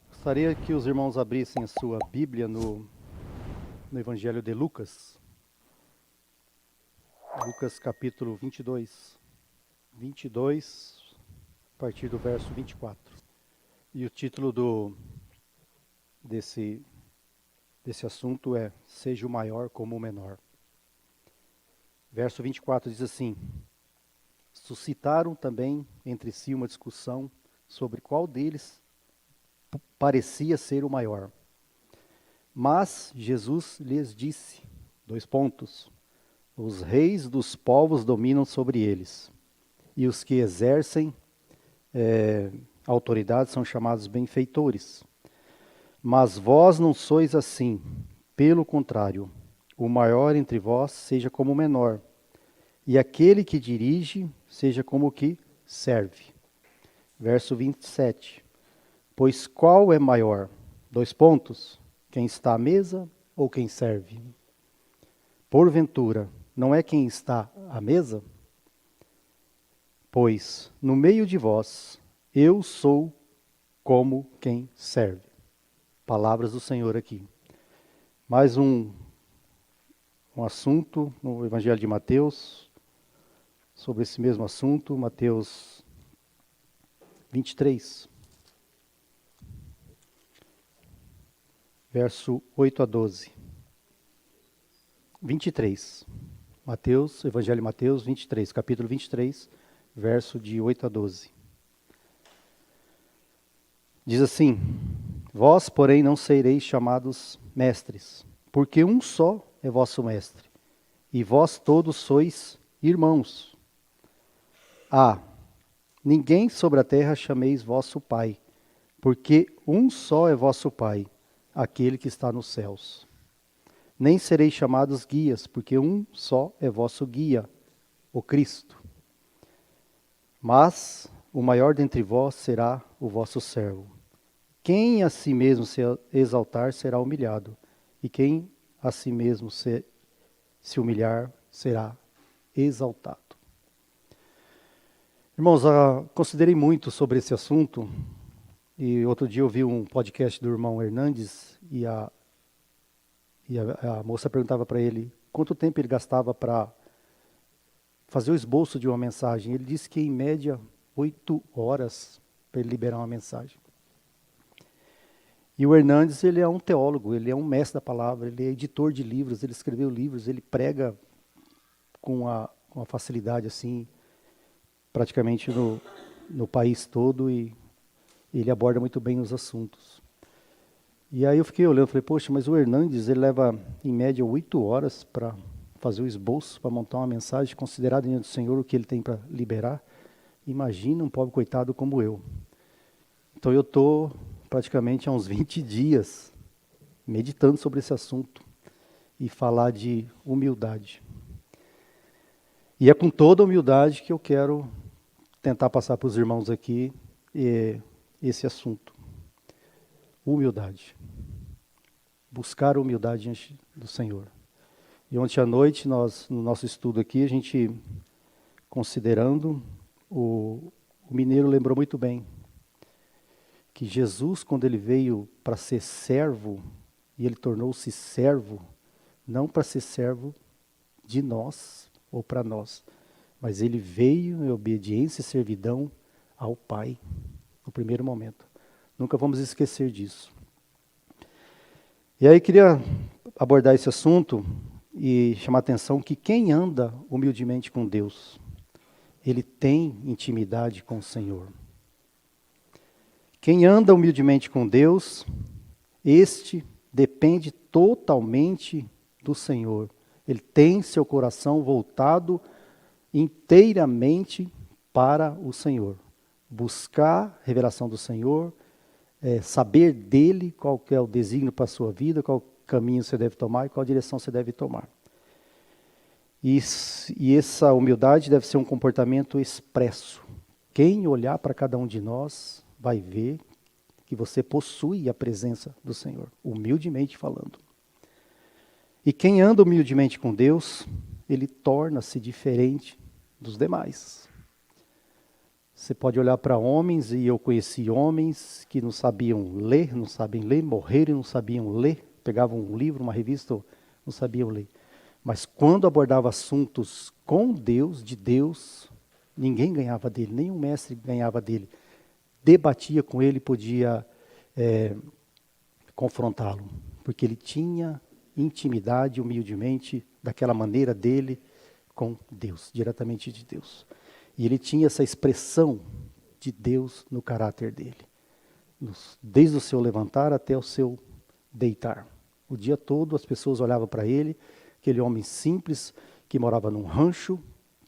Gostaria que os irmãos abrissem a sua Bíblia no Evangelho de Lucas. Lucas capítulo 22. 22, a partir do verso 24. E o título desse assunto é Seja o maior como o menor. Verso 24 diz assim: Suscitaram também entre si uma discussão sobre qual deles parecia ser o maior. Mas Jesus lhes disse, : Os reis dos povos dominam sobre eles, e os que exercem autoridade são chamados benfeitores. Mas vós não sois assim, pelo contrário, o maior entre vós seja como o menor, e aquele que dirige seja como o que serve. Verso 27. Pois qual é maior? Quem está à mesa ou quem serve? Porventura, não é quem está à mesa? Pois, no meio de vós, eu sou como quem serve. Palavras do Senhor aqui. Mais um assunto no Evangelho de Mateus, sobre esse mesmo assunto, Mateus 23. Verso 8 a 12. 23. Evangelho de Mateus 23, capítulo 23, verso de 8 a 12. Diz assim: Vós, porém, não sereis chamados mestres, porque um só é vosso mestre, e vós todos sois irmãos. Ninguém sobre a terra chameis vosso Pai, porque um só é vosso Pai, aquele que está nos céus. Nem sereis chamados guias, porque um só é vosso guia, o Cristo. Mas o maior dentre vós será o vosso servo. Quem a si mesmo se exaltar será humilhado, e quem a si mesmo se humilhar será exaltado. Irmãos, considerei muito sobre esse assunto, e outro dia eu vi um podcast do irmão Hernandes, e a moça perguntava para ele quanto tempo ele gastava para fazer o esboço de uma mensagem. Ele disse que em média 8 horas para ele liberar uma mensagem. E o Hernandes, ele é um teólogo, ele é um mestre da palavra, ele é editor de livros, ele escreveu livros, ele prega com uma facilidade assim, praticamente no país todo, e ele aborda muito bem os assuntos. E aí eu fiquei olhando, falei, poxa, mas o Hernandes, ele leva em média 8 horas para fazer o esboço, para montar uma mensagem, considerar diante do Senhor o que ele tem para liberar. Imagina um pobre coitado como eu. Então eu estou praticamente há uns 20 dias meditando sobre esse assunto e falar de humildade. E é com toda a humildade que eu quero tentar passar para os irmãos aqui esse assunto. Humildade. Buscar humildade diante do Senhor. E ontem à noite, no nosso estudo aqui, a gente, considerando, o mineiro lembrou muito bem que Jesus, quando ele veio para ser servo, e ele tornou-se servo, não para ser servo de nós ou para nós, mas ele veio em obediência e servidão ao Pai, no primeiro momento. Nunca vamos esquecer disso. E aí queria abordar esse assunto e chamar a atenção que quem anda humildemente com Deus, ele tem intimidade com o Senhor. Quem anda humildemente com Deus, este depende totalmente do Senhor. Ele tem seu coração voltado inteiramente para o Senhor. Buscar a revelação do Senhor, saber dele qual que é o desígnio para a sua vida, qual caminho você deve tomar e qual direção você deve tomar. E essa humildade deve ser um comportamento expresso. Quem olhar para cada um de nós vai ver que você possui a presença do Senhor, humildemente falando. E quem anda humildemente com Deus, ele torna-se diferente dos demais. Você pode olhar para homens, e eu conheci homens que não sabiam ler, morreram e não sabiam ler, pegavam um livro, uma revista, não sabiam ler. Mas quando abordava assuntos com Deus, de Deus, ninguém ganhava dele, nenhum mestre ganhava dele. Debatia com ele, podia confrontá-lo, porque ele tinha intimidade, humildemente, daquela maneira dele com Deus, diretamente de Deus. E ele tinha essa expressão de Deus no caráter dele, desde o seu levantar até o seu deitar. O dia todo as pessoas olhavam para ele, aquele homem simples que morava num rancho,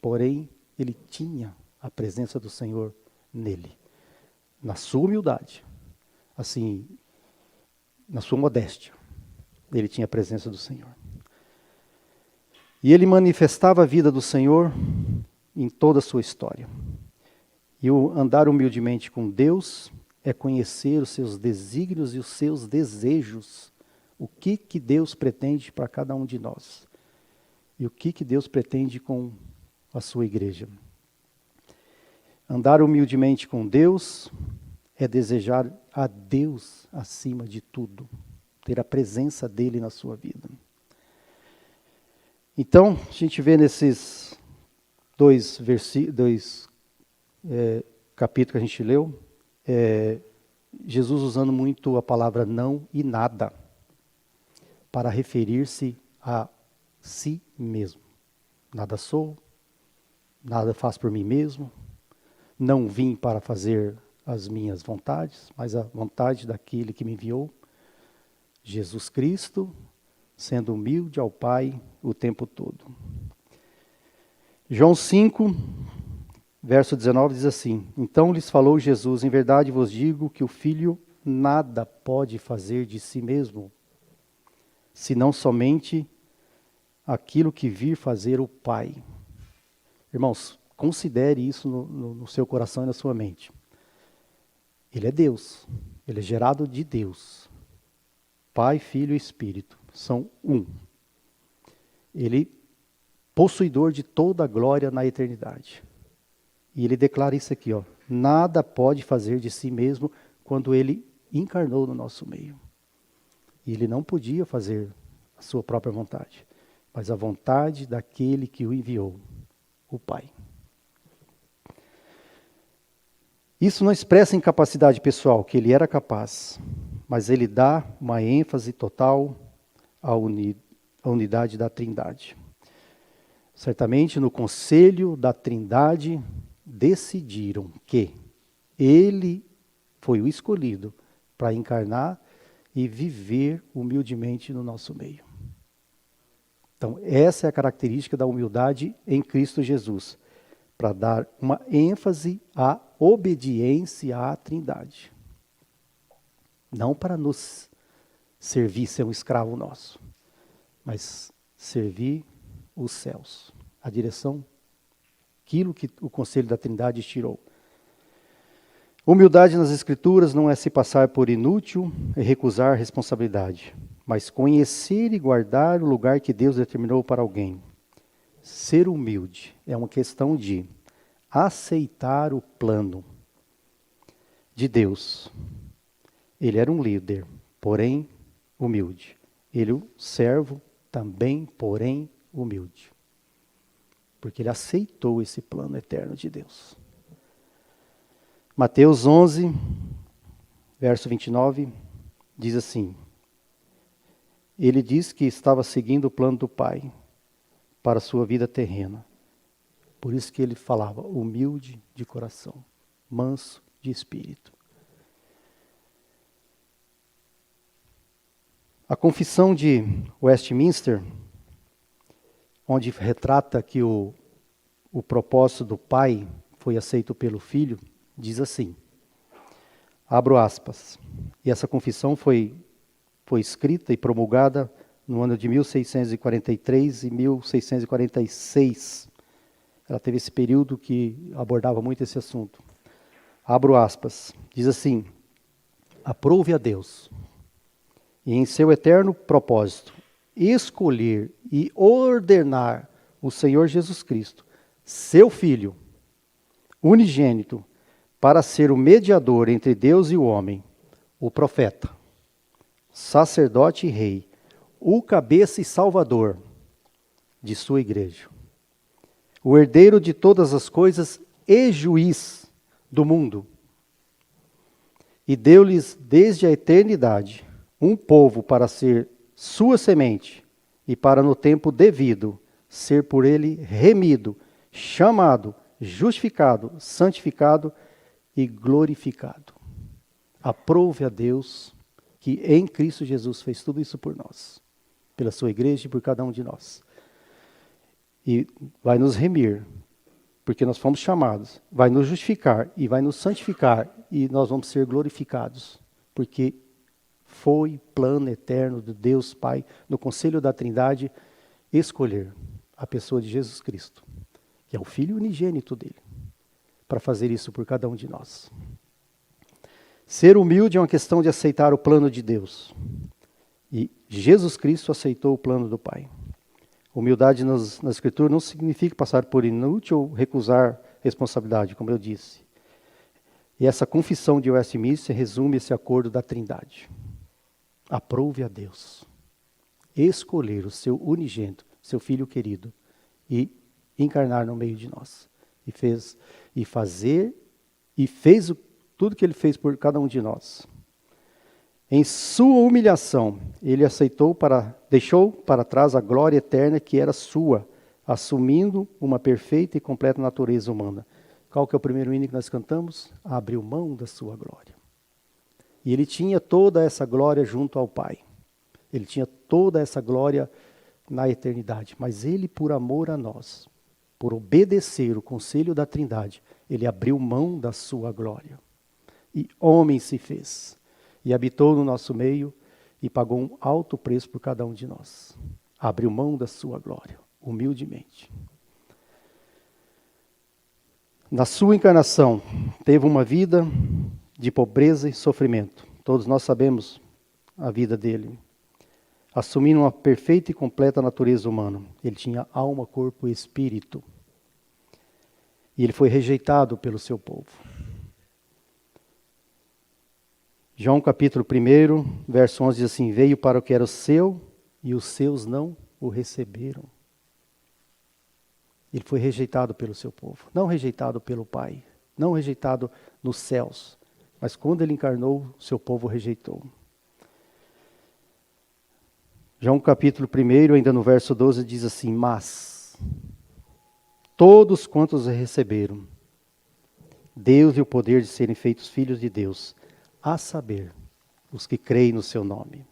porém ele tinha a presença do Senhor nele, na sua humildade, assim, na sua modéstia, ele tinha a presença do Senhor. E ele manifestava a vida do Senhor em toda a sua história. E o andar humildemente com Deus é conhecer os seus desígnios e os seus desejos. O que Deus pretende para cada um de nós. E o que Deus pretende com a sua igreja. Andar humildemente com Deus é desejar a Deus acima de tudo. Ter a presença dele na sua vida. Então, a gente vê nesses dois capítulos que a gente leu, Jesus usando muito a palavra não e nada para referir-se a si mesmo. Nada sou, nada faço por mim mesmo, não vim para fazer as minhas vontades, mas a vontade daquele que me enviou, Jesus Cristo, sendo humilde ao Pai o tempo todo. João 5, verso 19 diz assim: Então lhes falou Jesus, em verdade vos digo que o Filho nada pode fazer de si mesmo, senão somente aquilo que vir fazer o Pai. Irmãos, considere isso no seu coração e na sua mente. Ele é Deus, ele é gerado de Deus. Pai, Filho e Espírito são um. Ele possuidor de toda a glória na eternidade. E ele declara isso aqui, nada pode fazer de si mesmo quando ele encarnou no nosso meio. E ele não podia fazer a sua própria vontade, mas a vontade daquele que o enviou, o Pai. Isso não expressa incapacidade pessoal, que ele era capaz, mas ele dá uma ênfase total à unidade da Trindade. Certamente no conselho da Trindade decidiram que ele foi o escolhido para encarnar e viver humildemente no nosso meio. Então essa é a característica da humildade em Cristo Jesus, para dar uma ênfase à obediência à Trindade. Não para nos servir, ser um escravo nosso, mas servir os céus, a direção, aquilo que o conselho da Trindade tirou. Humildade nas Escrituras não é se passar por inútil e recusar responsabilidade, mas conhecer e guardar o lugar que Deus determinou para alguém. Ser humilde é uma questão de aceitar o plano de Deus. Ele era um líder, porém humilde. Ele, o servo, também, porém humilde. Porque ele aceitou esse plano eterno de Deus. Mateus 11, verso 29, diz assim: ele diz que estava seguindo o plano do Pai para a sua vida terrena. Por isso que ele falava humilde de coração, manso de espírito. A Confissão de Westminster, onde retrata que o propósito do Pai foi aceito pelo Filho, diz assim, abro aspas, e essa confissão foi escrita e promulgada no ano de 1643 e 1646. Ela teve esse período que abordava muito esse assunto. Abro aspas, diz assim: aprove a Deus, e em seu eterno propósito, escolher e ordenar o Senhor Jesus Cristo, seu Filho, unigênito, para ser o mediador entre Deus e o homem, o profeta, sacerdote e rei, o cabeça e salvador de sua igreja, o herdeiro de todas as coisas e juiz do mundo. E deu-lhes desde a eternidade um povo para ser sua semente e para no tempo devido ser por ele remido, chamado, justificado, santificado e glorificado. Aprove a Deus que em Cristo Jesus fez tudo isso por nós, pela sua igreja e por cada um de nós. E vai nos remir, porque nós fomos chamados, vai nos justificar e vai nos santificar e nós vamos ser glorificados, porque foi plano eterno de Deus Pai, no conselho da Trindade, escolher a pessoa de Jesus Cristo, que é o Filho unigênito dele, para fazer isso por cada um de nós. Ser humilde é uma questão de aceitar o plano de Deus. E Jesus Cristo aceitou o plano do Pai. Humildade na Escritura não significa passar por inútil ou recusar responsabilidade, como eu disse. E essa confissão de Westminster resume esse acordo da Trindade. Aprove a Deus escolher o seu unigênito, seu Filho querido, e encarnar no meio de nós. E fez tudo que ele fez por cada um de nós. Em sua humilhação, ele deixou para trás a glória eterna que era sua, assumindo uma perfeita e completa natureza humana. Qual que é o primeiro hino que nós cantamos? Abriu mão da sua glória. E ele tinha toda essa glória junto ao Pai. Ele tinha toda essa glória na eternidade. Mas ele, por amor a nós, por obedecer o conselho da Trindade, ele abriu mão da sua glória. E homem se fez. E habitou no nosso meio e pagou um alto preço por cada um de nós. Abriu mão da sua glória, humildemente. Na sua encarnação, teve uma vida de pobreza e sofrimento. Todos nós sabemos a vida dele. Assumindo uma perfeita e completa natureza humana. Ele tinha alma, corpo e espírito. E ele foi rejeitado pelo seu povo. João capítulo 1, verso 11 diz assim: veio para o que era o seu e os seus não o receberam. Ele foi rejeitado pelo seu povo, não rejeitado pelo Pai, não rejeitado nos céus, mas quando ele encarnou, seu povo rejeitou. João capítulo 1, ainda no verso 12, diz assim: mas todos quantos receberam, Deus e o poder de serem feitos filhos de Deus, a saber, os que creem no seu nome.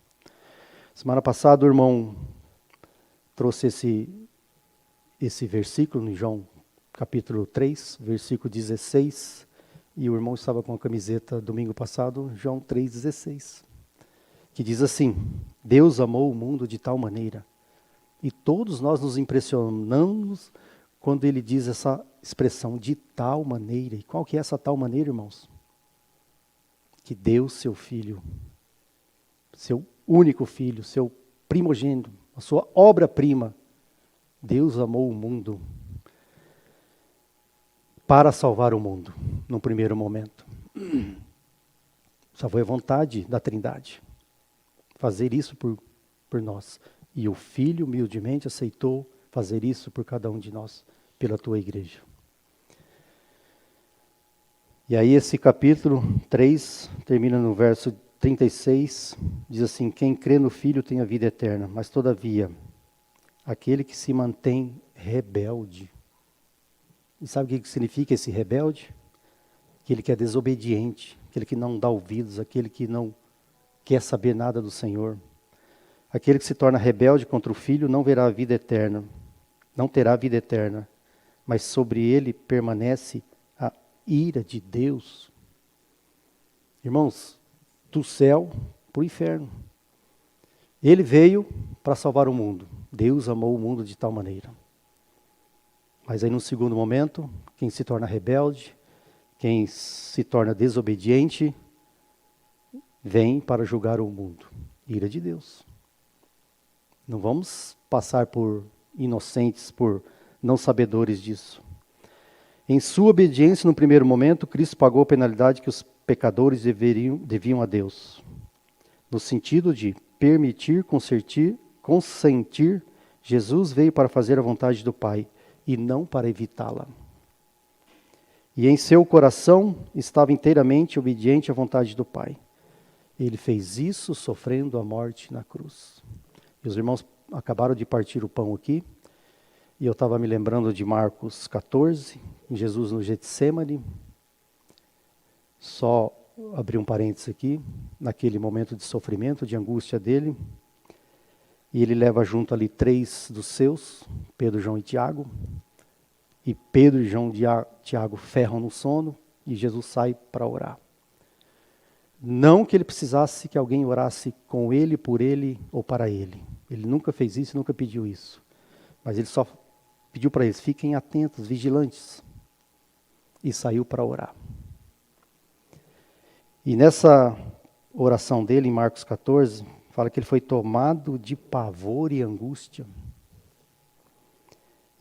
Semana passada o irmão trouxe esse versículo em João capítulo 3, versículo 16, e o irmão estava com a camiseta domingo passado, João 3,16, que diz assim: Deus amou o mundo de tal maneira, e todos nós nos impressionamos quando ele diz essa expressão, de tal maneira. E qual que é essa tal maneira, irmãos? Que deu seu filho, seu único filho, seu primogênito, a sua obra-prima. Deus amou o mundo para salvar o mundo, num primeiro momento. Só foi a vontade da Trindade fazer isso por nós. E o Filho humildemente aceitou fazer isso por cada um de nós, pela tua igreja. E aí esse capítulo 3 termina no verso 36, diz assim: quem crê no Filho tem a vida eterna, mas todavia, aquele que se mantém rebelde. E sabe o que significa esse rebelde? Aquele que é desobediente, aquele que não dá ouvidos, aquele que não quer saber nada do Senhor. Aquele que se torna rebelde contra o Filho não verá a vida eterna, não terá a vida eterna, mas sobre ele permanece a ira de Deus. Irmãos, do céu para o inferno. Ele veio para salvar o mundo. Deus amou o mundo de tal maneira. Mas aí, num segundo momento, quem se torna rebelde, quem se torna desobediente, vem para julgar o mundo. Ira de Deus. Não vamos passar por inocentes, por não sabedores disso. Em sua obediência, no primeiro momento, Cristo pagou a penalidade que os pecadores deviam a Deus, no sentido de permitir, consentir. Jesus veio para fazer a vontade do Pai e não para evitá-la. E em seu coração estava inteiramente obediente à vontade do Pai. Ele fez isso sofrendo a morte na cruz. E os irmãos acabaram de partir o pão aqui, e eu estava me lembrando de Marcos 14, Jesus no Getsêmani. Só abrir um parênteses aqui, naquele momento de sofrimento, de angústia dele, e ele leva junto ali 3 dos seus, Pedro, João e Tiago, e Pedro e João e Tiago ferram no sono, e Jesus sai para orar. Não que ele precisasse que alguém orasse com ele, por ele ou para ele. Ele nunca fez isso, nunca pediu isso. Mas ele só pediu para eles, fiquem atentos, vigilantes. E saiu para orar. E nessa oração dele, em Marcos 14, fala que ele foi tomado de pavor e angústia.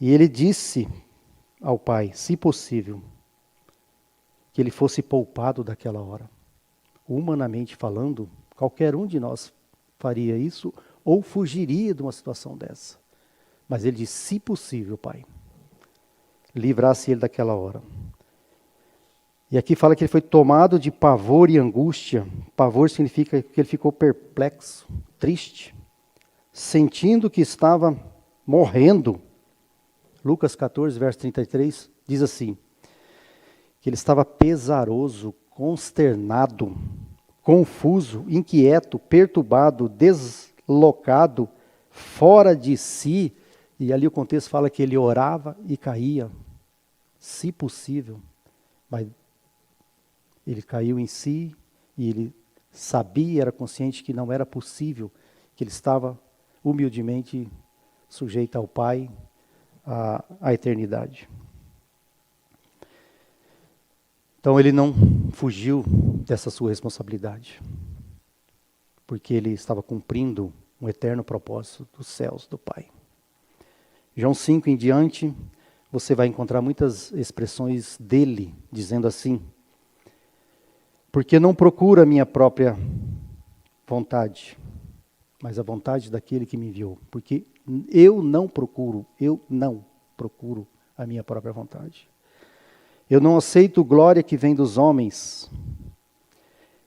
E ele disse ao Pai, se possível, que ele fosse poupado daquela hora. Humanamente falando, qualquer um de nós faria isso ou fugiria de uma situação dessa. Mas ele disse, se possível, Pai, livrasse ele daquela hora. E aqui fala que ele foi tomado de pavor e angústia. Pavor significa que ele ficou perplexo, triste, sentindo que estava morrendo. Lucas 14, verso 33, diz assim, que ele estava pesaroso, consternado, confuso, inquieto, perturbado, deslocado, fora de si. E ali o contexto fala que ele orava e caía, se possível. Mas ele caiu em si e ele sabia, era consciente que não era possível, que ele estava humildemente sujeito ao Pai, à eternidade. Então ele não fugiu dessa sua responsabilidade, porque ele estava cumprindo um eterno propósito dos céus do Pai. João 5 em diante, você vai encontrar muitas expressões dele, dizendo assim, porque não procuro a minha própria vontade, mas a vontade daquele que me enviou. Porque eu não procuro a minha própria vontade. Eu não aceito glória que vem dos homens.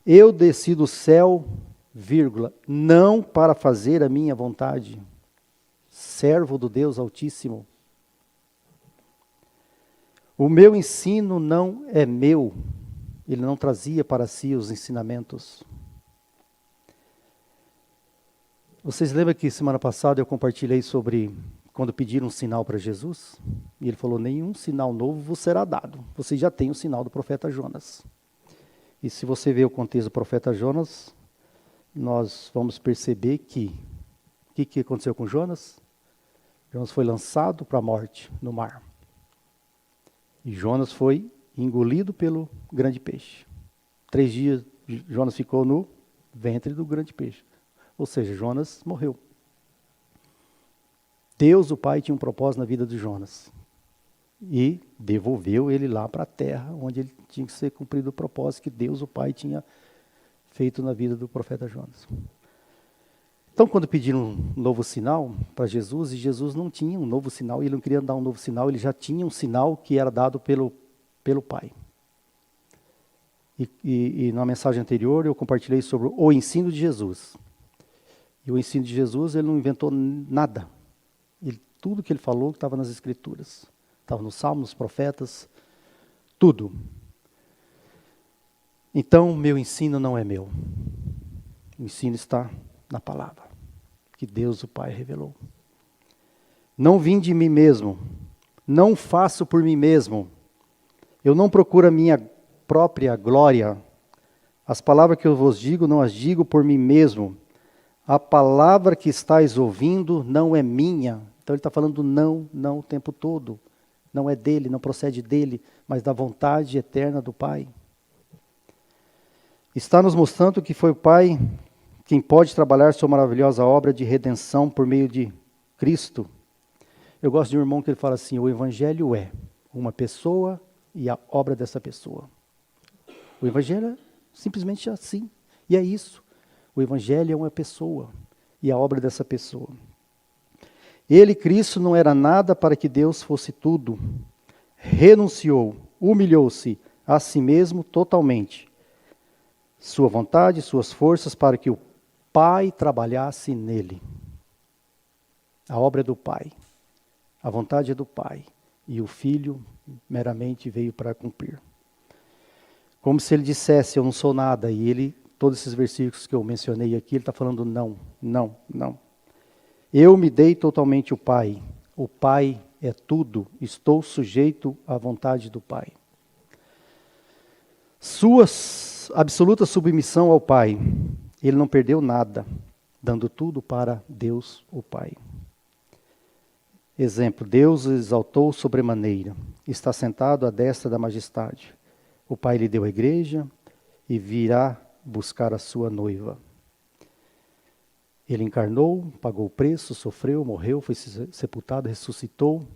Eu desci do céu, não para fazer a minha vontade. Servo do Deus Altíssimo. O meu ensino não é meu. Ele não trazia para si os ensinamentos. Vocês lembram que semana passada eu compartilhei sobre quando pediram um sinal para Jesus? E ele falou, nenhum sinal novo vos será dado. Você já tem o sinal do profeta Jonas. E se você ver o contexto do profeta Jonas, nós vamos perceber que o que aconteceu com Jonas? Jonas foi lançado para a morte no mar. E Jonas foi engolido pelo grande peixe. 3 dias Jonas ficou no ventre do grande peixe. Ou seja, Jonas morreu. Deus, o Pai, tinha um propósito na vida de Jonas. E devolveu ele lá para a terra, onde ele tinha que ser cumprido o propósito que Deus, o Pai, tinha feito na vida do profeta Jonas. Então, quando pediram um novo sinal para Jesus, e Jesus não tinha um novo sinal, ele não queria dar um novo sinal, ele já tinha um sinal que era dado pelo Pai. E na mensagem anterior eu compartilhei sobre o ensino de Jesus. E o ensino de Jesus, ele não inventou nada. Tudo que ele falou estava nas Escrituras. Estava nos Salmos, nos Profetas, tudo. Então, meu ensino não é meu. O ensino está na palavra, que Deus o Pai revelou. Não vim de mim mesmo, não faço por mim mesmo. Eu não procuro a minha própria glória. As palavras que eu vos digo, não as digo por mim mesmo. A palavra que estáis ouvindo não é minha. Então ele está falando não o tempo todo. Não é dele, não procede dele, mas da vontade eterna do Pai. Está nos mostrando que foi o Pai quem pode trabalhar sua maravilhosa obra de redenção por meio de Cristo. Eu gosto de um irmão que ele fala assim, o evangelho é uma pessoa e a obra dessa pessoa. O evangelho é simplesmente assim. E é isso. O evangelho é uma pessoa e a obra dessa pessoa. Ele, Cristo, não era nada para que Deus fosse tudo. Renunciou, humilhou-se a si mesmo totalmente. Sua vontade, suas forças para que o Pai trabalhasse nele. A obra é do Pai. A vontade é do Pai. E o Filho meramente veio para cumprir. Como se ele dissesse, eu não sou nada. E ele, todos esses versículos que eu mencionei aqui, ele está falando não, não, não. Eu me dei totalmente ao Pai. O Pai é tudo. Estou sujeito à vontade do Pai. Sua absoluta submissão ao Pai. Ele não perdeu nada, dando tudo para Deus, o Pai. Exemplo, Deus o exaltou sobremaneira. Está sentado à destra da majestade. O Pai lhe deu a igreja e virá buscar a sua noiva. Ele encarnou, pagou o preço, sofreu, morreu, foi sepultado, ressuscitou.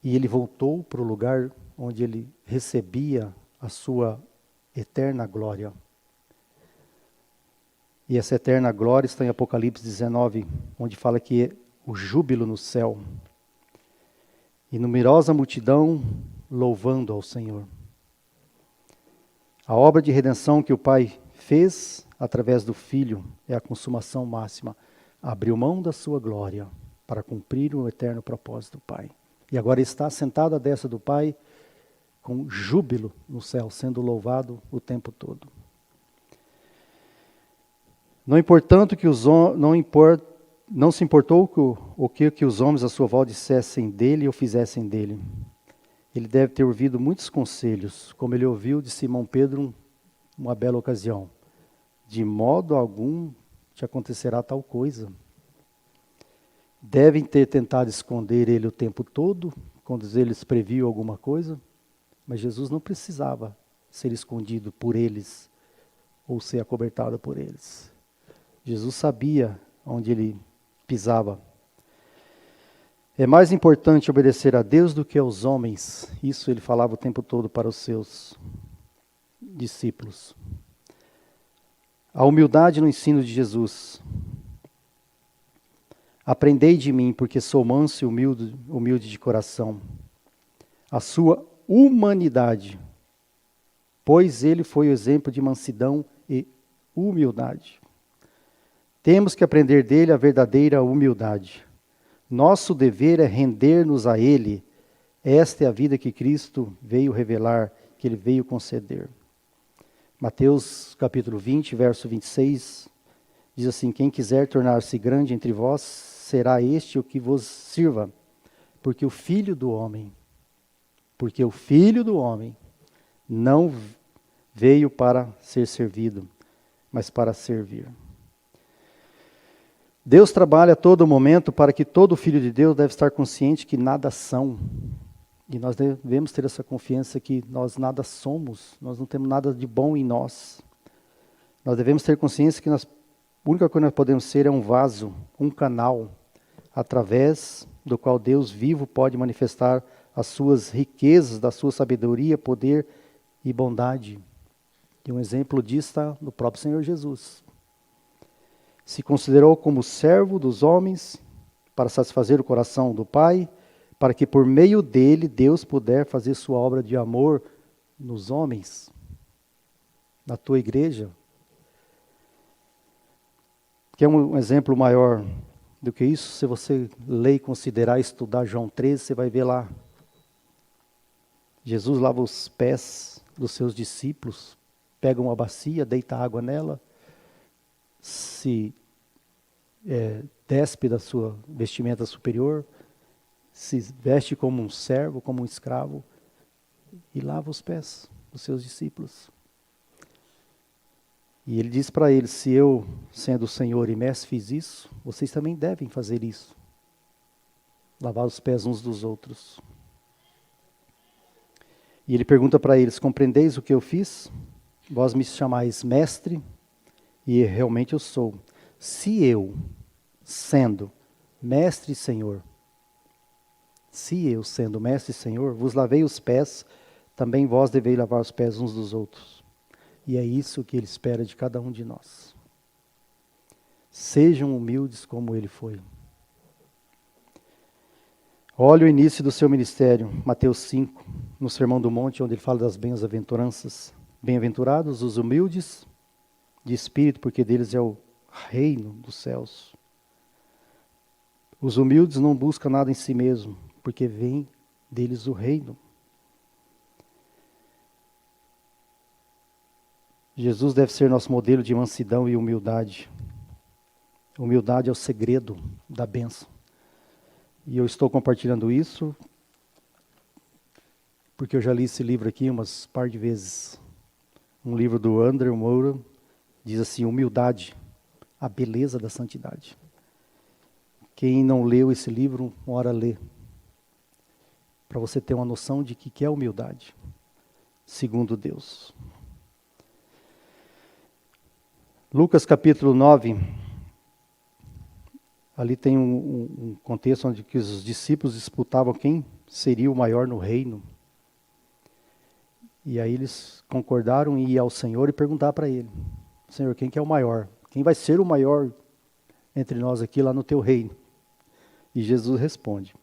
E ele voltou para o lugar onde ele recebia a sua eterna glória. E essa eterna glória está em Apocalipse 19, onde fala que é o júbilo no céu. E numerosa multidão louvando ao Senhor. A obra de redenção que o Pai fez através do Filho é a consumação máxima. Abriu mão da sua glória para cumprir o eterno propósito do Pai. E agora está sentado à destra do Pai com júbilo no céu, sendo louvado o tempo todo. Não se importou o que os homens à sua volta dissessem dele ou fizessem dele. Ele deve ter ouvido muitos conselhos, como ele ouviu de Simão Pedro uma bela ocasião. De modo algum te acontecerá tal coisa. Devem ter tentado esconder ele o tempo todo, quando eles previam alguma coisa, mas Jesus não precisava ser escondido por eles ou ser acobertado por eles. Jesus sabia onde ele pisava. É mais importante obedecer a Deus do que aos homens. Isso ele falava o tempo todo para os seus discípulos. A humildade no ensino de Jesus. Aprendei de mim, porque sou manso e humilde de coração. A sua humanidade, pois ele foi o exemplo de mansidão e humildade. Temos que aprender dele a verdadeira humildade. Nosso dever é render-nos a ele. Esta é a vida que Cristo veio revelar, que ele veio conceder. Mateus capítulo 20, verso 26, diz assim, quem quiser tornar-se grande entre vós, será este o que vos sirva, porque o Filho do Homem não veio para ser servido, mas para servir. Deus trabalha a todo momento para que todo filho de Deus deve estar consciente que nada são. E nós devemos ter essa confiança que nós nada somos, nós não temos nada de bom em nós. Nós devemos ter consciência que a única coisa que nós podemos ser é um vaso, um canal, através do qual Deus vivo pode manifestar as suas riquezas, da sua sabedoria, poder e bondade. E um exemplo disso está no próprio Senhor Jesus. Se considerou como servo dos homens para satisfazer o coração do Pai, para que por meio dele Deus puder fazer sua obra de amor nos homens, na tua igreja. Quer um exemplo maior do que isso? Se você ler, considerar, estudar João 13, você vai ver lá. Jesus lava os pés dos seus discípulos, pega uma bacia, deita água nela, se despe da sua vestimenta superior, se veste como um servo, como um escravo, e lava os pés dos seus discípulos. E ele diz para eles, se eu, sendo o Senhor e mestre, fiz isso, vocês também devem fazer isso. Lavar os pés uns dos outros. E ele pergunta para eles, compreendeis o que eu fiz? Vós me chamais mestre, e realmente eu sou. Se eu, sendo Mestre e Senhor. Se eu, sendo mestre e Senhor, vos lavei os pés, também vós deveis lavar os pés uns dos outros. E é isso que ele espera de cada um de nós. Sejam humildes como ele foi. Olha o início do seu ministério, Mateus 5, no Sermão do Monte, onde ele fala das bem-aventuranças. Bem-aventurados os humildes de espírito, porque deles é o reino dos céus. Os humildes não buscam nada em si mesmo, porque vem deles o reino. Jesus deve ser nosso modelo de mansidão e humildade. Humildade é o segredo da bênção. E eu estou compartilhando isso porque eu já li esse livro aqui umas par de vezes. Um livro do Andrew Moura diz assim: humildade, a beleza da santidade. Quem não leu esse livro, uma hora lê. Para você ter uma noção de que é humildade, segundo Deus. Lucas capítulo 9, ali tem um contexto onde que os discípulos disputavam quem seria o maior no reino. E aí eles concordaram em ir ao Senhor e perguntar para ele: Senhor, quem que é o maior? Quem vai ser o maior entre nós aqui lá no teu reino? E Jesus responde.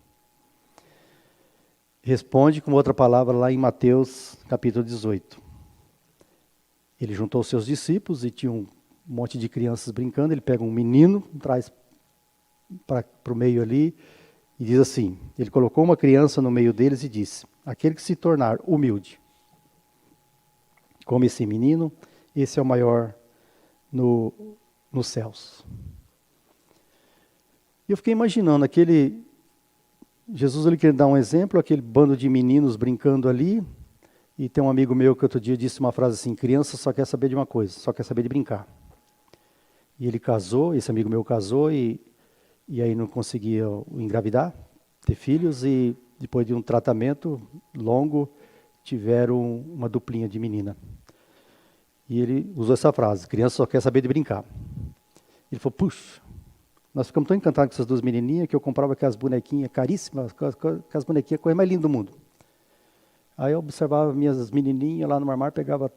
Responde com outra palavra lá em Mateus capítulo 18. Ele juntou seus discípulos e tinha um monte de crianças brincando. Ele pega um menino, traz para o meio ali e diz assim: ele colocou uma criança no meio deles e disse: aquele que se tornar humilde como esse menino, esse é o maior nos céus. E eu fiquei imaginando Jesus ele queria dar um exemplo, aquele bando de meninos brincando ali, e tem um amigo meu que outro dia disse uma frase assim: criança só quer saber de uma coisa, só quer saber de brincar. E ele casou, esse amigo meu casou, e aí não conseguia engravidar, ter filhos, e depois de um tratamento longo, tiveram uma duplinha de menina. E ele usou essa frase: criança só quer saber de brincar. Ele falou: puxa, nós ficamos tão encantados com essas duas menininhas que eu comprava aquelas bonequinhas caríssimas, aquelas bonequinhas, a coisa mais linda do mundo. Aí eu observava minhas menininhas lá no armário, pegava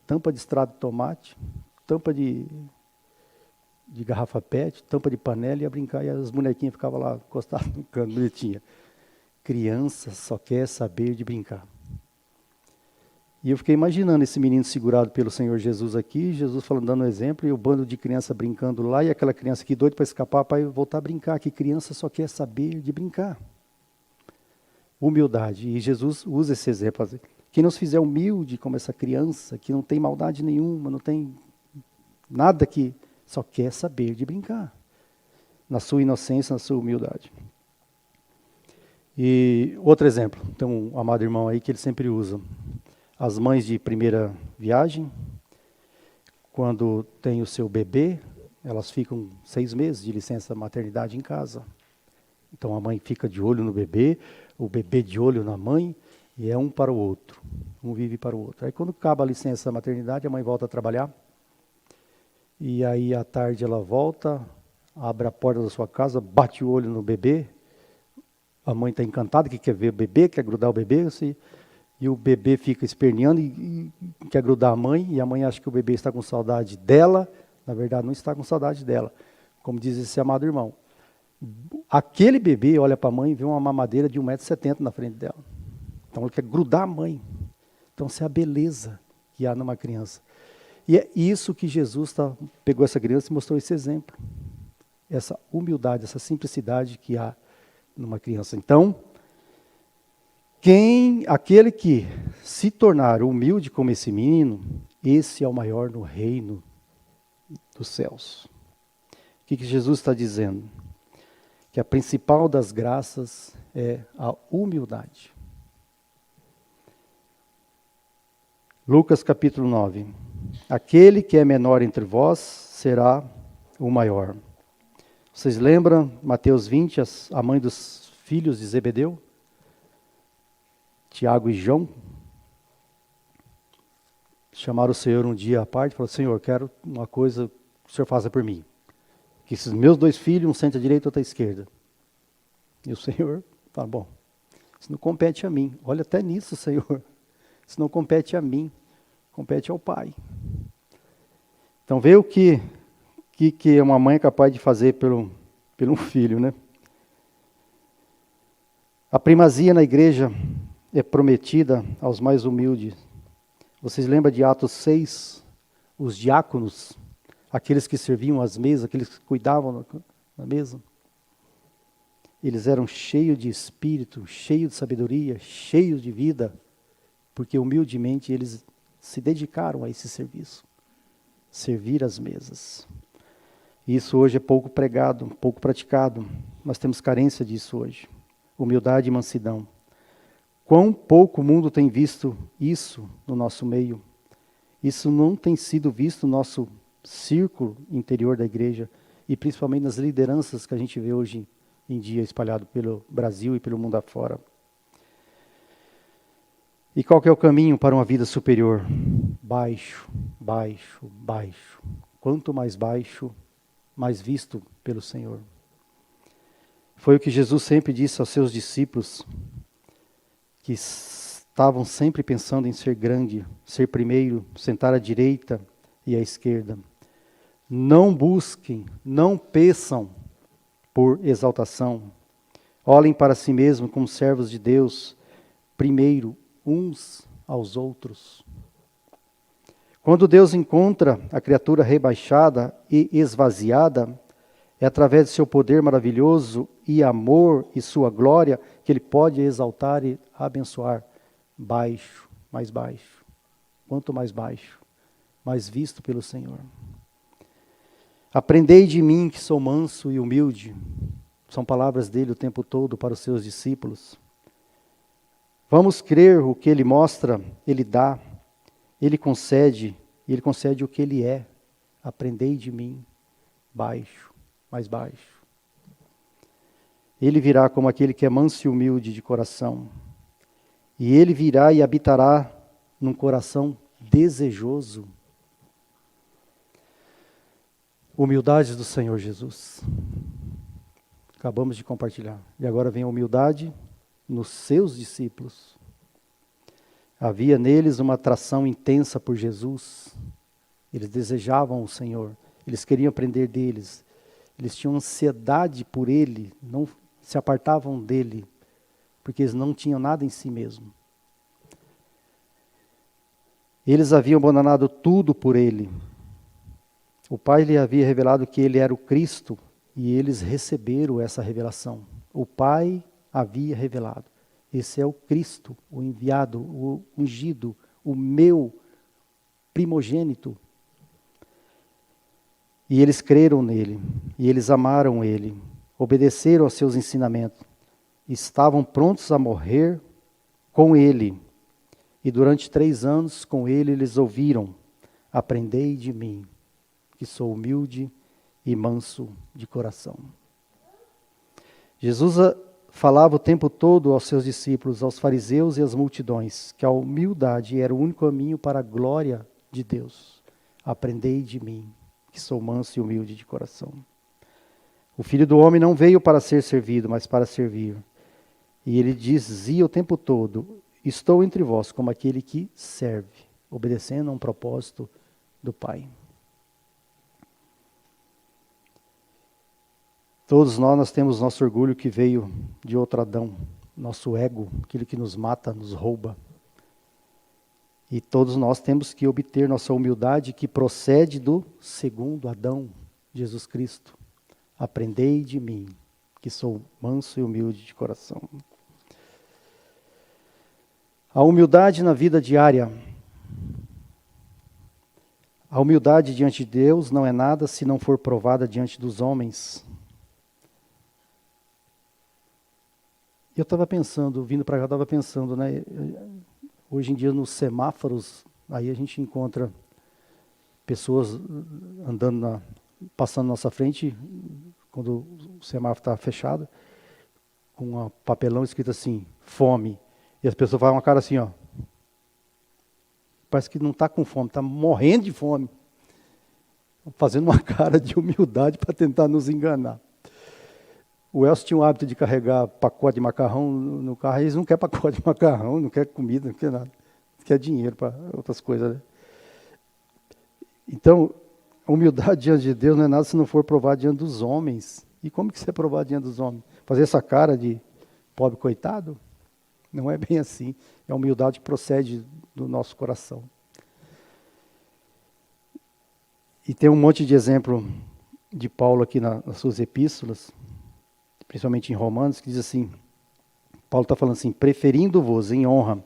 tampa de extrato de tomate, tampa de garrafa PET, tampa de panela, e ia brincar, e as bonequinhas ficavam lá encostadas no canto, bonitinha. Criança só quer saber de brincar. E eu fiquei imaginando esse menino segurado pelo Senhor Jesus aqui, Jesus falando, dando um exemplo, e o bando de criança brincando lá, e aquela criança aqui doida para escapar, para voltar a brincar, que criança só quer saber de brincar. Humildade. E Jesus usa esse exemplo. Quem não se fizer humilde como essa criança, que não tem maldade nenhuma, não tem nada, que só quer saber de brincar. Na sua inocência, na sua humildade. E outro exemplo, tem um amado irmão aí que ele sempre usa. As mães de primeira viagem, quando tem o seu bebê, elas ficam 6 meses de licença maternidade em casa. Então a mãe fica de olho no bebê, o bebê de olho na mãe, e é um para o outro. Um vive para o outro. Aí quando acaba a licença maternidade, a mãe volta a trabalhar. E aí à tarde ela volta, abre a porta da sua casa, bate o olho no bebê. A mãe está encantada, que quer ver o bebê, quer grudar o bebê, assim. E o bebê fica esperneando e quer grudar a mãe, e a mãe acha que o bebê está com saudade dela, na verdade não está com saudade dela, como diz esse amado irmão. Aquele bebê olha para a mãe e vê uma mamadeira de 1,70 m na frente dela. Então ele quer grudar a mãe. Então essa é a beleza que há numa criança. E é isso que Jesus pegou essa criança e mostrou esse exemplo. Essa humildade, essa simplicidade que há numa criança. Então, aquele que se tornar humilde como esse menino, esse é o maior no reino dos céus. O que Jesus está dizendo? Que a principal das graças é a humildade. Lucas capítulo 9. Aquele que é menor entre vós será o maior. Vocês lembram, Mateus 20, a mãe dos filhos de Zebedeu? Tiago e João, chamaram o Senhor um dia à parte e falaram: Senhor, quero uma coisa que o Senhor faça por mim. Que esses meus 2 filhos, um senta à direita e outro à esquerda. E o Senhor fala, bom, isso não compete a mim. Olha até nisso, Senhor. Isso não compete a mim, compete ao Pai. Então vê o que uma mãe é capaz de fazer pelo um filho, né? A primazia na igreja é prometida aos mais humildes. Vocês lembram de Atos 6? Os diáconos, aqueles que serviam às mesas, aqueles que cuidavam na mesa. Eles eram cheios de espírito, cheios de sabedoria, cheios de vida, porque humildemente eles se dedicaram a esse serviço. Servir às mesas. Isso hoje é pouco pregado, pouco praticado. Nós temos carência disso hoje. Humildade e mansidão. Quão pouco o mundo tem visto isso no nosso meio. Isso não tem sido visto no nosso círculo interior da igreja e principalmente nas lideranças que a gente vê hoje em dia espalhado pelo Brasil e pelo mundo afora. E qual que é o caminho para uma vida superior? Baixo, baixo, baixo. Quanto mais baixo, mais visto pelo Senhor. Foi o que Jesus sempre disse aos seus discípulos, que estavam sempre pensando em ser grande, ser primeiro, sentar à direita e à esquerda. Não busquem, não peçam por exaltação. Olhem para si mesmos como servos de Deus, primeiro uns aos outros. Quando Deus encontra a criatura rebaixada e esvaziada, é através de seu poder maravilhoso e amor e sua glória que Ele pode exaltar e abençoar. Baixo, mais baixo. Quanto mais baixo, mais visto pelo Senhor. Aprendei de mim que sou manso e humilde. São palavras dele o tempo todo para os seus discípulos. Vamos crer o que Ele mostra, Ele dá, Ele concede o que Ele é. Aprendei de mim, baixo, mais baixo. Ele virá como aquele que é manso e humilde de coração. E Ele virá e habitará num coração desejoso. Humildade do Senhor Jesus. Acabamos de compartilhar. E agora vem a humildade nos seus discípulos. Havia neles uma atração intensa por Jesus. Eles desejavam o Senhor. Eles queriam aprender deles. Eles tinham ansiedade por Ele. Não se apartavam dele. Porque eles não tinham nada em si mesmo. Eles haviam abandonado tudo por Ele. O Pai lhe havia revelado que Ele era o Cristo. E eles receberam essa revelação. O Pai havia revelado. Esse é o Cristo, o enviado, o ungido, o meu primogênito. E eles creram nele, e eles amaram ele, obedeceram aos seus ensinamentos, estavam prontos a morrer com ele. E durante 3 anos com ele eles ouviram, aprendei de mim, que sou humilde e manso de coração. Jesus falava o tempo todo aos seus discípulos, aos fariseus e às multidões, que a humildade era o único caminho para a glória de Deus. Aprendei de mim, que sou manso e humilde de coração. O Filho do Homem não veio para ser servido, mas para servir. E ele dizia o tempo todo, estou entre vós como aquele que serve, obedecendo a um propósito do Pai. Todos nós temos nosso orgulho que veio de outro Adão, nosso ego, aquilo que nos mata, nos rouba. E todos nós temos que obter nossa humildade que procede do segundo Adão, Jesus Cristo. Aprendei de mim, que sou manso e humilde de coração. A humildade na vida diária. A humildade diante de Deus não é nada se não for provada diante dos homens. Eu estava pensando, vindo para cá, estava pensando, né? Hoje em dia nos semáforos, aí a gente encontra pessoas andando, passando na nossa frente, quando o semáforo está fechado, com um papelão escrito assim, fome. E as pessoas fazem uma cara assim, ó. Parece que não está com fome, está morrendo de fome. fazendo uma cara de humildade para tentar nos enganar. O Elcio tinha o hábito de carregar pacote de macarrão no carro, e eles não querem pacote de macarrão, não querem comida, não querem nada. Quer dinheiro para outras coisas. Né? Então, a humildade diante de Deus não é nada se não for provado diante dos homens. E como que você é provado diante dos homens? Fazer essa cara de pobre coitado? Não é bem assim. É a humildade que procede do nosso coração. E tem um monte de exemplo de Paulo aqui nas suas epístolas, principalmente em Romanos, que diz assim, Paulo está falando assim, preferindo-vos em honra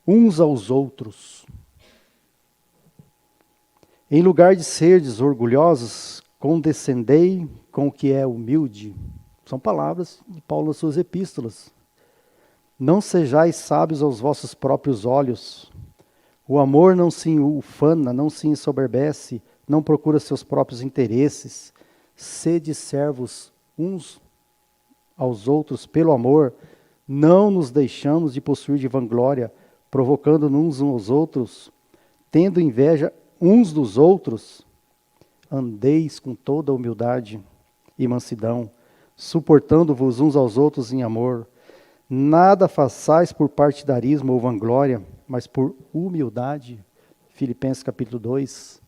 uns aos outros, em lugar de serdes orgulhosos, condescendei com o que é humilde. São palavras de Paulo nas suas epístolas. Não sejais sábios aos vossos próprios olhos. O amor não se ufana, não se ensoberbece, não procura seus próprios interesses. Sede servos uns aos outros pelo amor. Não nos deixamos de possuir de vanglória, provocando uns aos outros, tendo inveja uns dos outros. Andeis com toda humildade e mansidão, suportando-vos uns aos outros em amor. Nada façais por partidarismo ou vanglória, mas por humildade. Filipenses capítulo 2.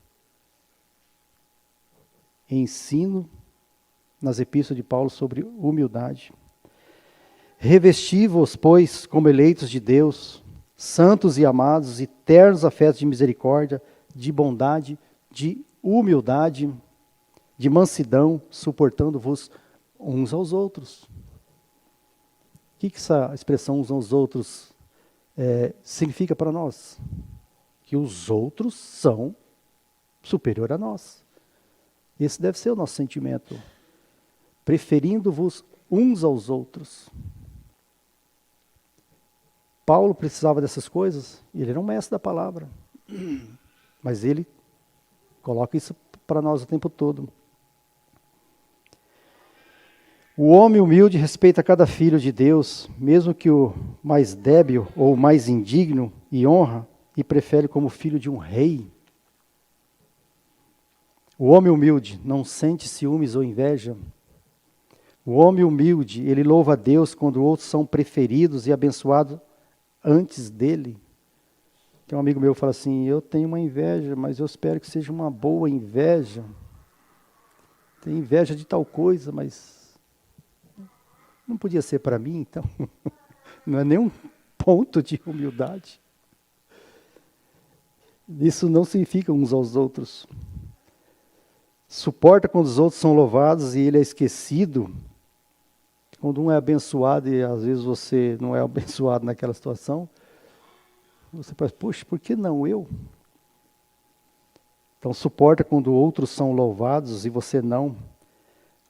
Ensino nas epístolas de Paulo sobre humildade. Revesti-vos, pois, como eleitos de Deus, santos e amados, eternos afetos de misericórdia, de bondade, de humildade, de mansidão, suportando-vos uns aos outros. O que essa expressão uns aos outros significa para nós? Que os outros são superior a nós. Esse deve ser o nosso sentimento. Preferindo-vos uns aos outros. Paulo precisava dessas coisas, ele era um mestre da palavra. Mas ele coloca isso para nós o tempo todo. O homem humilde respeita cada filho de Deus, mesmo que o mais débil ou mais indigno, e honra e prefere como filho de um rei. O homem humilde não sente ciúmes ou inveja. O homem humilde, ele louva a Deus quando outros são preferidos e abençoados antes dele. Tem um amigo meu que fala assim, eu tenho uma inveja, mas eu espero que seja uma boa inveja. Tenho inveja de tal coisa, mas não podia ser para mim, então. Não é nenhum ponto de humildade. Isso não significa uns aos outros. Suporta quando os outros são louvados e ele é esquecido. Quando um é abençoado e às vezes você não é abençoado naquela situação, você pensa, poxa, por que não eu? Então suporta quando outros são louvados e você não.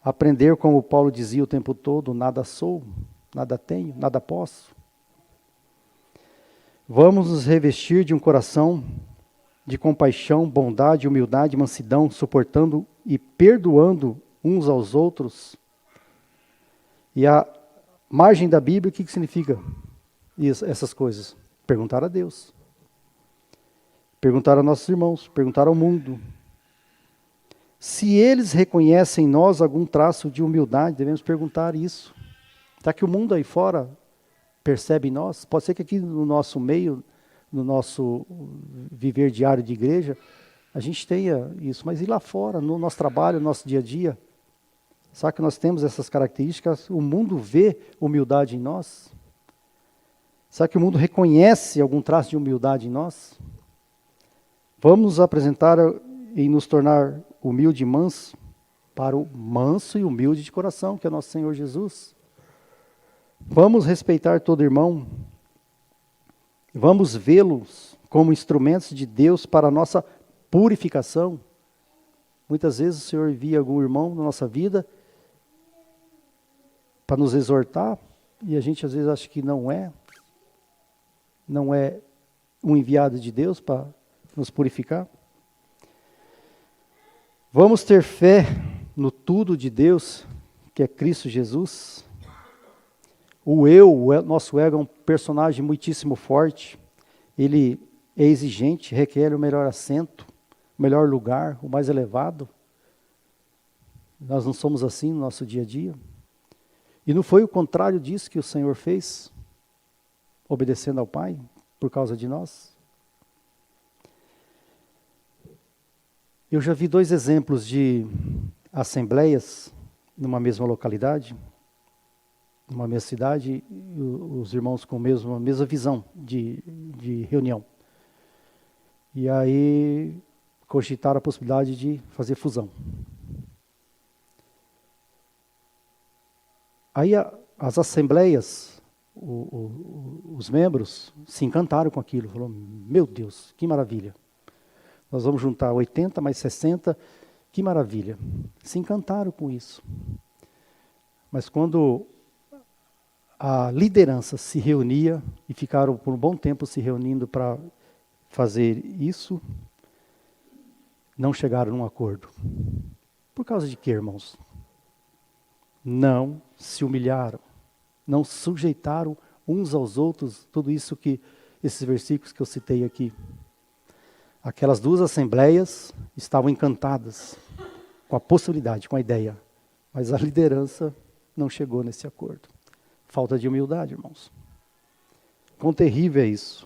Aprender, como Paulo dizia o tempo todo, nada sou, nada tenho, nada posso. Vamos nos revestir de um coração de compaixão, bondade, humildade, mansidão, suportando e perdoando uns aos outros. E a margem da Bíblia, o que significa essas coisas? Perguntar a Deus. Perguntar a nossos irmãos, perguntar ao mundo. Se eles reconhecem em nós algum traço de humildade, devemos perguntar isso. Será que o mundo aí fora percebe em nós? Pode ser que aqui no nosso meio, no nosso viver diário de igreja, a gente tenha isso, mas e lá fora, no nosso trabalho, no nosso dia a dia? Será que nós temos essas características? O mundo vê humildade em nós? Será que o mundo reconhece algum traço de humildade em nós? Vamos nos apresentar e nos tornar humilde e manso para o manso e humilde de coração, que é nosso Senhor Jesus. Vamos respeitar todo irmão. Vamos vê-los como instrumentos de Deus para a nossa purificação. Muitas vezes o Senhor envia algum irmão na nossa vida para nos exortar, e a gente às vezes acha que não é um enviado de Deus para nos purificar. Vamos ter fé no tudo de Deus, que é Cristo Jesus. O nosso ego é um personagem muitíssimo forte, ele é exigente, requer o melhor assento, melhor lugar, o mais elevado. Nós não somos assim no nosso dia a dia. E não foi o contrário disso que o Senhor fez, obedecendo ao Pai, por causa de nós? Eu já vi 2 exemplos de assembleias numa mesma localidade, numa mesma cidade, os irmãos com a mesma visão de reunião. E aí cogitaram a possibilidade de fazer fusão. Aí as assembleias, os membros se encantaram com aquilo, falaram, meu Deus, que maravilha. Nós vamos juntar 80 mais 60, que maravilha. Se encantaram com isso. Mas quando a liderança se reunia, e ficaram por um bom tempo se reunindo para fazer isso, não chegaram num acordo. Por causa de quê, irmãos? Não se humilharam, não sujeitaram uns aos outros, tudo isso que, esses versículos que eu citei aqui. Aquelas 2 assembleias estavam encantadas com a possibilidade, com a ideia, mas a liderança não chegou nesse acordo. Falta de humildade, irmãos. Quão terrível é isso.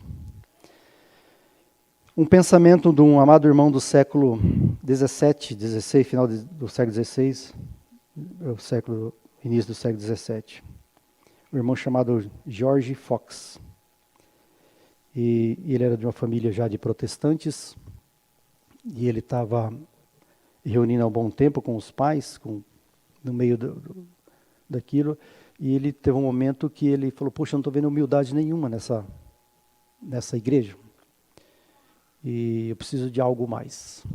Um pensamento de um amado irmão do século 17, 16, final do século 16, início do século 17. Um irmão chamado George Fox. E ele era de uma família já de protestantes, e ele estava reunindo há um bom tempo com os pais, no meio daquilo, e ele teve um momento que ele falou, poxa, eu não estou vendo humildade nenhuma nessa igreja, e eu preciso de algo mais.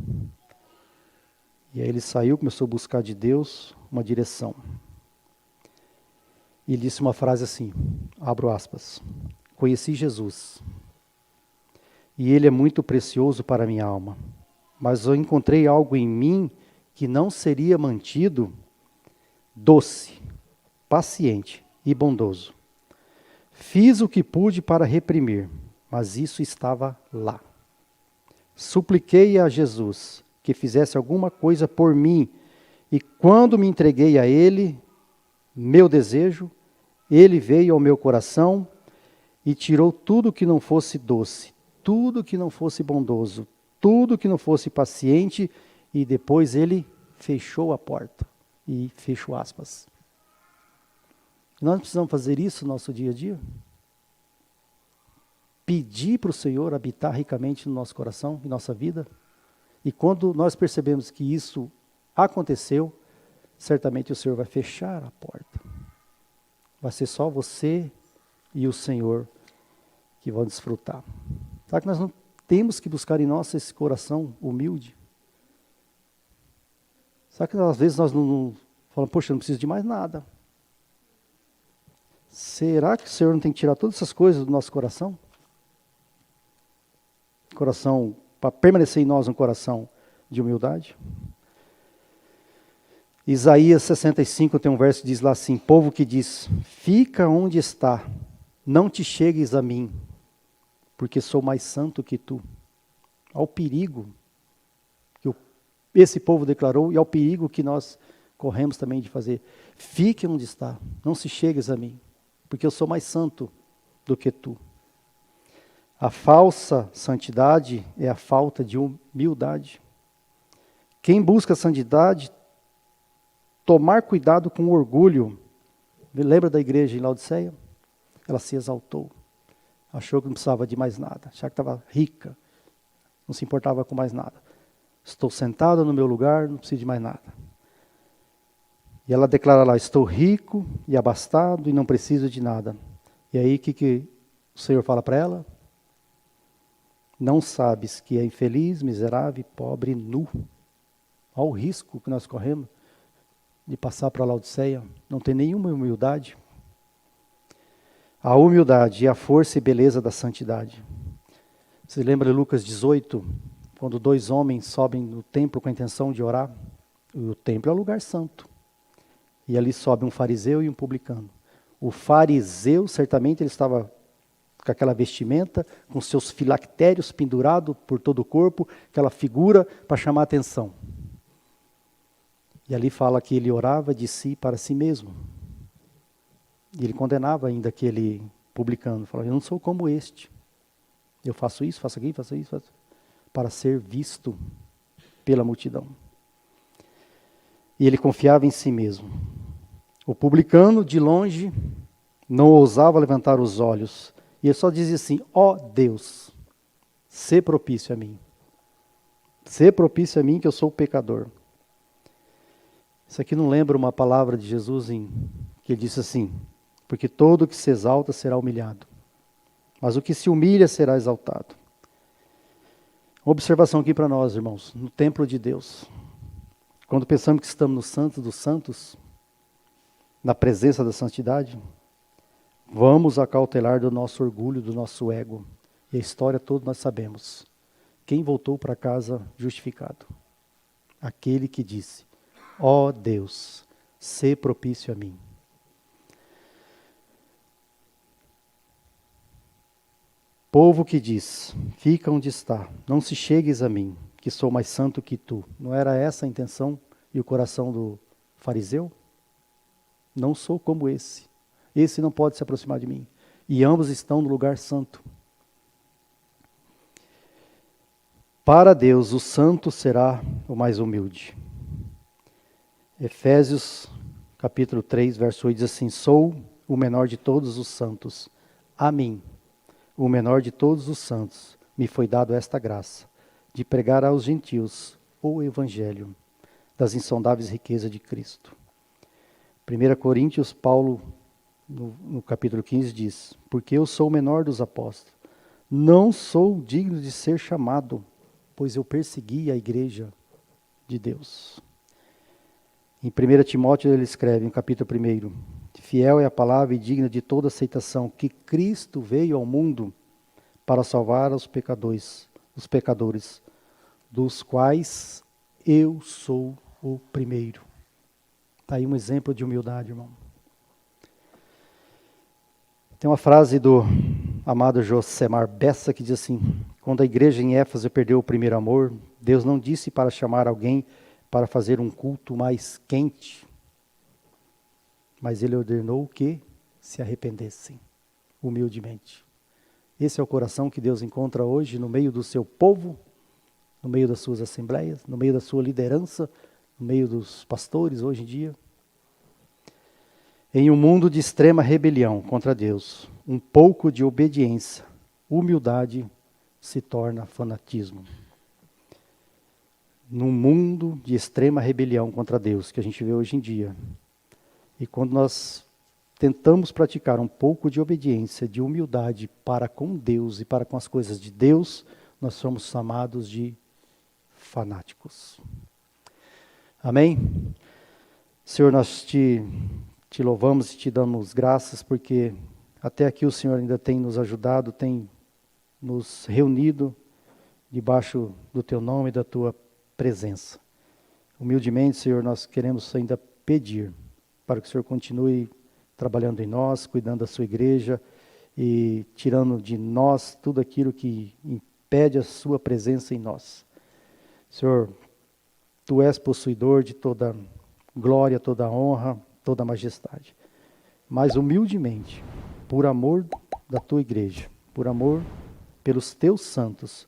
E aí ele saiu, começou a buscar de Deus uma direção. E ele disse uma frase assim, abro aspas, conheci Jesus, e ele é muito precioso para a minha alma, mas eu encontrei algo em mim que não seria mantido doce, paciente e bondoso. Fiz o que pude para reprimir, mas isso estava lá. Supliquei a Jesus que fizesse alguma coisa por mim, e quando me entreguei a Ele, meu desejo, Ele veio ao meu coração e tirou tudo que não fosse doce, tudo que não fosse bondoso, tudo que não fosse paciente, e depois Ele fechou a porta, e fechou aspas. Nós precisamos fazer isso no nosso dia a dia? Pedir para o Senhor habitar ricamente no nosso coração, em nossa vida? E quando nós percebemos que isso aconteceu, certamente o Senhor vai fechar a porta. Vai ser só você e o Senhor que vão desfrutar. Será que nós não temos que buscar em nós esse coração humilde? Será que às vezes nós não falamos, poxa, eu não preciso de mais nada? Será que o Senhor não tem que tirar todas essas coisas do nosso coração? Coração, para permanecer em nós um coração de humildade? Isaías 65 tem um verso que diz lá assim, povo que diz, fica onde está, não te chegues a mim, porque sou mais santo que tu. Ao perigo que esse povo declarou e ao perigo que nós corremos também de fazer. Fique onde está, não se chegues a mim, porque eu sou mais santo do que tu. A falsa santidade é a falta de humildade. Quem busca santidade, tomar cuidado com o orgulho. Lembra da igreja em Laodiceia? Ela se exaltou. Achou que não precisava de mais nada. Achava que estava rica. Não se importava com mais nada. Estou sentada no meu lugar, não preciso de mais nada. E ela declara lá, estou rico e abastado e não preciso de nada. E aí o que o Senhor fala para ela? Não sabes que é infeliz, miserável, pobre e nu. Olha o risco que nós corremos de passar para Laodiceia. Não tem nenhuma humildade. A humildade é a força e beleza da santidade. Você lembra de Lucas 18, quando 2 homens sobem no templo com a intenção de orar? O templo é o lugar santo. E ali sobe um fariseu e um publicano. O fariseu, certamente, ele estava com aquela vestimenta, com seus filactérios pendurados por todo o corpo, aquela figura para chamar a atenção. E ali fala que ele orava de si para si mesmo. E ele condenava ainda aquele publicano, falava, eu não sou como este. Eu faço isso, faço aquilo, faço isso, para ser visto pela multidão. E ele confiava em si mesmo. O publicano, de longe, não ousava levantar os olhos. E ele só dizia assim, ó Deus, sê propício a mim. Sê propício a mim que eu sou pecador. Isso aqui não lembra uma palavra de Jesus que ele disse assim, porque todo o que se exalta será humilhado, mas o que se humilha será exaltado. Uma observação aqui para nós, irmãos, no templo de Deus. Quando pensamos que estamos no Santo dos Santos, na presença da santidade, vamos acautelar do nosso orgulho, do nosso ego. E a história toda nós sabemos. Quem voltou para casa justificado? Aquele que disse, ó Deus, sê propício a mim. Povo que diz, fica onde está, não se chegues a mim, que sou mais santo que tu. Não era essa a intenção e o coração do fariseu? Não sou como esse. Esse não pode se aproximar de mim. E ambos estão no lugar santo. Para Deus, o santo será o mais humilde. Efésios, capítulo 3, verso 8, diz assim, sou o menor de todos os santos. A mim, o menor de todos os santos, me foi dado esta graça, de pregar aos gentios o evangelho das insondáveis riquezas de Cristo. 1 Coríntios, Paulo, no capítulo 15, diz, porque eu sou o menor dos apóstolos, não sou digno de ser chamado, pois eu persegui a igreja de Deus. Em 1 Timóteo ele escreve, no capítulo 1, fiel é a palavra e digna de toda aceitação, que Cristo veio ao mundo para salvar os pecadores, dos quais eu sou o primeiro. Está aí um exemplo de humildade, irmão. Tem uma frase do amado Josemar Bessa que diz assim, quando a igreja em Éfeso perdeu o primeiro amor, Deus não disse para chamar alguém para fazer um culto mais quente, mas Ele ordenou que se arrependessem, humildemente. Esse é o coração que Deus encontra hoje no meio do seu povo, no meio das suas assembleias, no meio da sua liderança, no meio dos pastores hoje em dia. Em um mundo de extrema rebelião contra Deus, um pouco de obediência, humildade se torna fanatismo. Num mundo de extrema rebelião contra Deus, que a gente vê hoje em dia, e quando nós tentamos praticar um pouco de obediência, de humildade para com Deus e para com as coisas de Deus, nós somos chamados de fanáticos. Amém? Senhor, nós te louvamos e te damos graças, porque até aqui o Senhor ainda tem nos ajudado, tem nos reunido debaixo do Teu nome e da Tua presença. Humildemente, Senhor, nós queremos ainda pedir para que o Senhor continue trabalhando em nós, cuidando da Sua igreja e tirando de nós tudo aquilo que impede a Sua presença em nós. Senhor, Tu és possuidor de toda glória, toda honra, toda majestade. Mas humildemente, por amor da Tua igreja, por amor pelos Teus santos,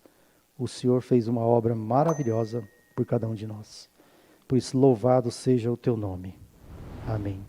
o Senhor fez uma obra maravilhosa por cada um de nós. Por isso, louvado seja o Teu nome. Amém.